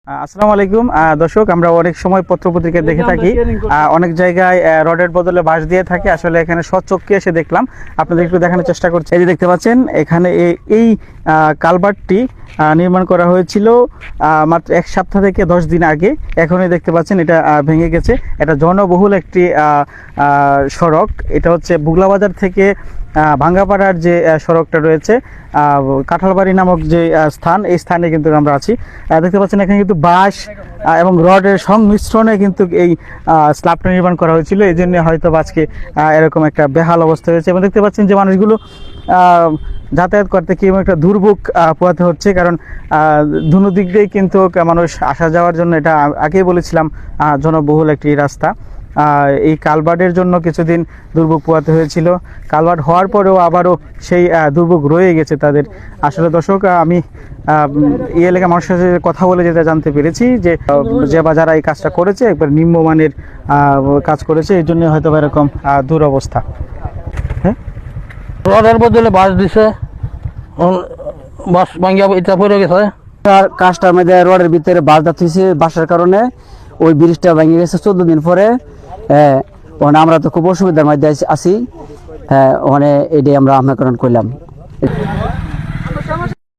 আসসালামু আলাইকুম দর্শক, আমরা অনেক সময় পত্রপত্রিকায় দেখে থাকি অনেক জায়গায় রডের বদলে বাঁশ দিয়ে থাকে। আসলে এখানে সচক্ষে এসে দেখলাম, আপনাদের একটু দেখানোর চেষ্টা করছি। এই যে দেখতে পাচ্ছেন, এখানে এই কালভার্টটি নির্মাণ করা হয়েছিল মাত্র 1 সপ্তাহ থেকে 10 দিন আগে। এখনই দেখতে পাচ্ছেন এটা ভেঙে গেছে। এটা জনবহুল একটি সড়ক। এটা হচ্ছে বুগলাবাজার থেকে ভাঙ্গাপাড়ার যে সড়কটা রয়েছে, কাঁঠালবাড়ি নামক যে স্থান, এই স্থানে কিন্তু আমরা আছি। দেখতে পাচ্ছেন এখানে কিন্তু বাঁশ এবং রডের সংমিশ্রণে কিন্তু এই স্ল্যাবটা নির্মাণ করা হয়েছিল। এই জন্য হয়তো আজকে এরকম একটা বেহাল অবস্থা হয়েছে। এবং দেখতে পাচ্ছেন যে মানুষগুলো যাতায়াত করতে কি একটা দুর্ভোগ পোহাতে হচ্ছে, কারণ দুনো দিক দিয়েই কিন্তু মানুষ আসা যাওয়ার জন্য, এটা আগেই বলেছিলাম, জনবহুল একটি রাস্তা। এই কালভার্টের জন্য কিছুদিন দুর্ভোগ পোহাতে হয়েছিল। কালভার্ট হওয়ার পরেও আবারও সেই দুর্ভোগ রয়ে গেছে তাদের। আসলে দর্শক, আমি এই এলাকার মানুষের সাথে কথা বলে যেটা জানতে পেরেছি যে যারা এই কাজটা করেছে একবার নিম্নমানের কাজ করেছে, এই জন্য হয়তো এরকম দুরবস্থা। হ্যাঁ, রডের বদলে বাঁশ দিছে, বাঁশ ভাঙ্গিয়া এটা পড়ে গেছে। কাজটার মধ্যে রডের ভিতরে বাঁশ দাঁতিছে, বাঁশের কারণে ওই ব্রিজটা ভেঙে গেছে 14 দিন পরে। ওখানে আমরা তো খুব অসুবিধার মধ্যে আছি। ওখানে এটাই আমরা আমনাকরণ করলাম।